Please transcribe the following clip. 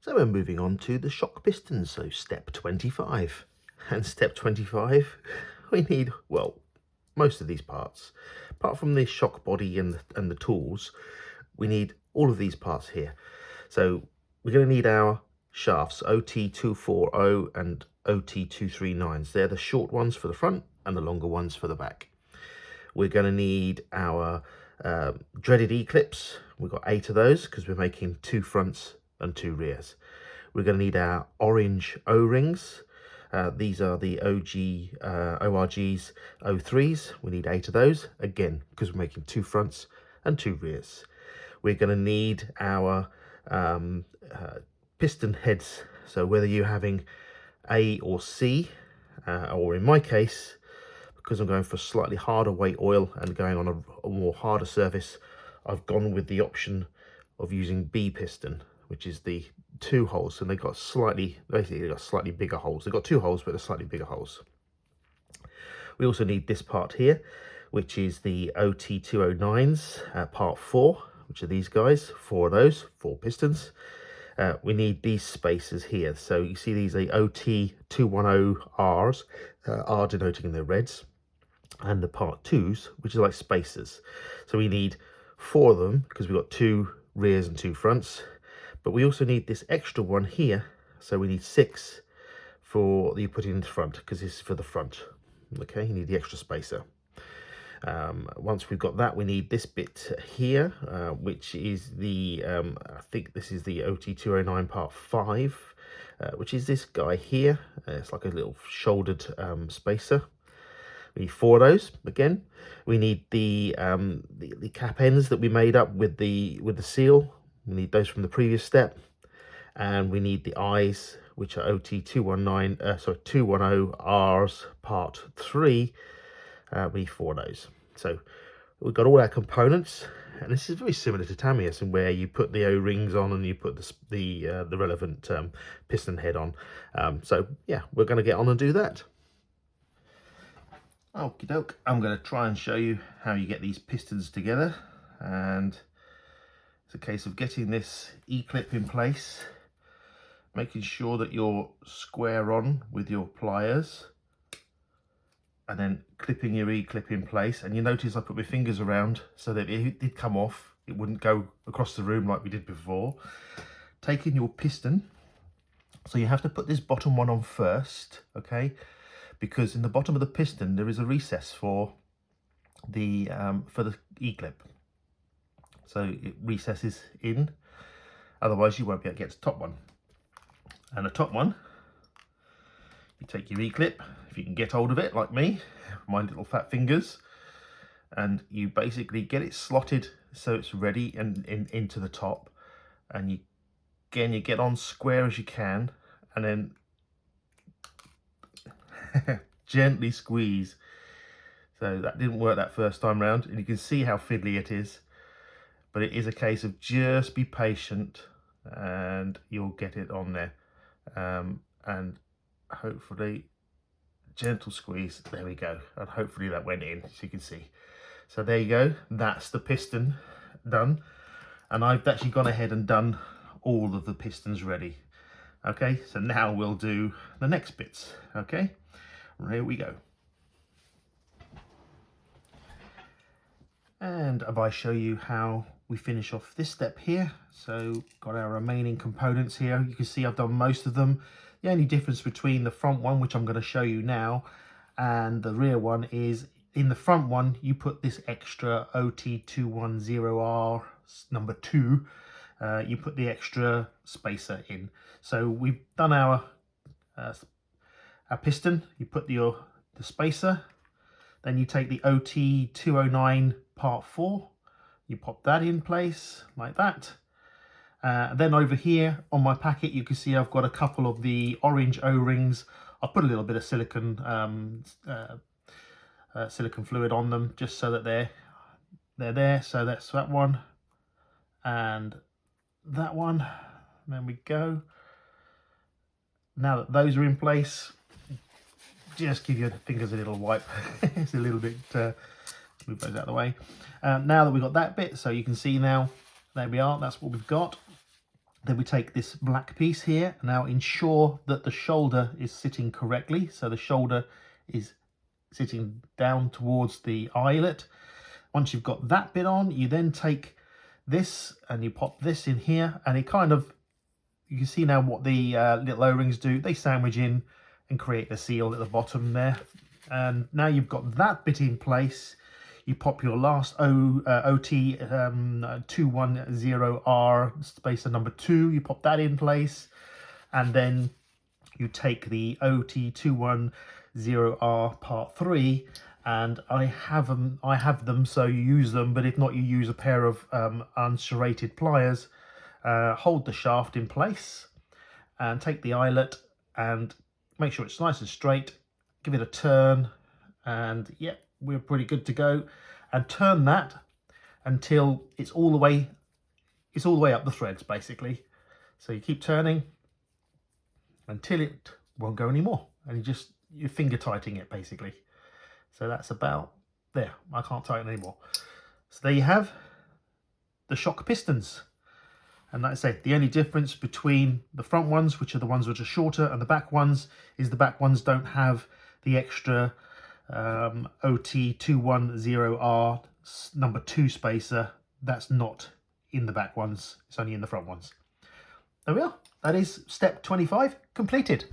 So we're moving on to the shock pistons, so step 25. And step 25, we need, well, most of these parts. Apart from the shock body and the tools, we need all of these parts here. So we're going to need our shafts, OT240 and OT239s. They're the short ones for the front and the longer ones for the back. We're going to need our dreaded E-clips. We've got 8 of those because we're making 2 fronts and 2 rears. We're going to need our orange O-rings. These are the ORG's O3s. We need 8 of those, again, because we're making 2 fronts and 2 rears. We're going to need our piston heads. So whether you're having A or C, or in my case, because I'm going for slightly harder weight oil and going on a more harder surface, I've gone with the option of using B piston, which is the 2 holes, and they've got slightly bigger holes. They've got 2 holes, but they're slightly bigger holes. We also need this part here, which is the OT209s, part 4, which are these guys, 4 of those, 4 pistons. We need these spacers here. So you see these are OT210Rs, R denoting in the reds, and the part 2s, which are like spacers. So we need 4 of them because we've got 2 rears and 2 fronts. But we also need this extra one here, so we need 6 for you put in the front, because this is for the front. Okay, you need the extra spacer. Once we've got that, we need this bit here, which is the I think this is the OT209 part 5, which is this guy here. It's like a little shouldered spacer. We need 4 of those. Again, we need the cap ends that we made up with the seal. We need those from the previous step, and we need the eyes, which are OT210Rs part 3. We need 4 of those. So we've got all our components, and this is very similar to Tamiya's, in where you put the O-rings on and you put the relevant piston head on. So yeah, we're going to get on and do that. Okie doke, I'm going to try and show you how you get these pistons together, and it's a case of getting this E-clip in place, making sure that you're square on with your pliers, and then clipping your E-clip in place. And you notice I put my fingers around so that if it did come off, it wouldn't go across the room like we did before. Taking your piston, so you have to put this bottom one on first, okay? Because in the bottom of the piston there is a recess for the E-clip. So it recesses in, otherwise you won't be able to get to the top one. And the top one, you take your E-clip, if you can get hold of it like me, my little fat fingers, and you basically get it slotted so it's ready and into the top, and you get on square as you can, and then gently squeeze. So that didn't work that first time round, and you can see how fiddly it is. But it is a case of just be patient and you'll get it on there. And hopefully, gentle squeeze, there we go. And hopefully that went in, so you can see. So there you go, that's the piston done. And I've actually gone ahead and done all of the pistons ready. Okay, so now we'll do the next bits, okay? Here we go. And if I show you how we finish off this step here, so got our remaining components here. You can see I've done most of them. The only difference between the front one, which I'm going to show you now, and the rear one is in the front one you put this extra OT210R number 2. You put the extra spacer in. So we've done our piston. You put the spacer, then you take the OT209 part 4, you pop that in place like that. Then over here on my packet you can see I've got a couple of the orange O-rings. I'll put a little bit of silicon fluid on them just so that they're there. So that's that one and that one. There we go. Now that those are in place, just give your fingers a little wipe. It's a little bit, move those out of the way. Now that we've got that bit, so you can see now, there we are, that's what we've got. Then we take this black piece here. Now ensure that the shoulder is sitting correctly. So the shoulder is sitting down towards the eyelet. Once you've got that bit on, you then take this and you pop this in here, and it kind of, you can see now what the little O-rings do. They sandwich in and create the seal at the bottom there. And now you've got that bit in place, you pop your last OT 210R spacer number 2, you pop that in place, and then you take the OT 210R part 3, and I have them, so you use them, but if not, you use a pair of unserrated pliers. Hold the shaft in place and take the eyelet and make sure it's nice and straight, give it a turn, and yeah, we're pretty good to go. And turn that until it's all the way up the threads, basically. So you keep turning until it won't go anymore, and you're finger tightening it, basically. So that's about there. I can't tighten anymore. So there you have the shock pistons. And like I say, the only difference between the front ones, which are the ones which are shorter, and the back ones is the back ones don't have the extra OT 210R number 2 spacer. That's not in the back ones, it's only in the front ones. There we are. That is step 25 completed.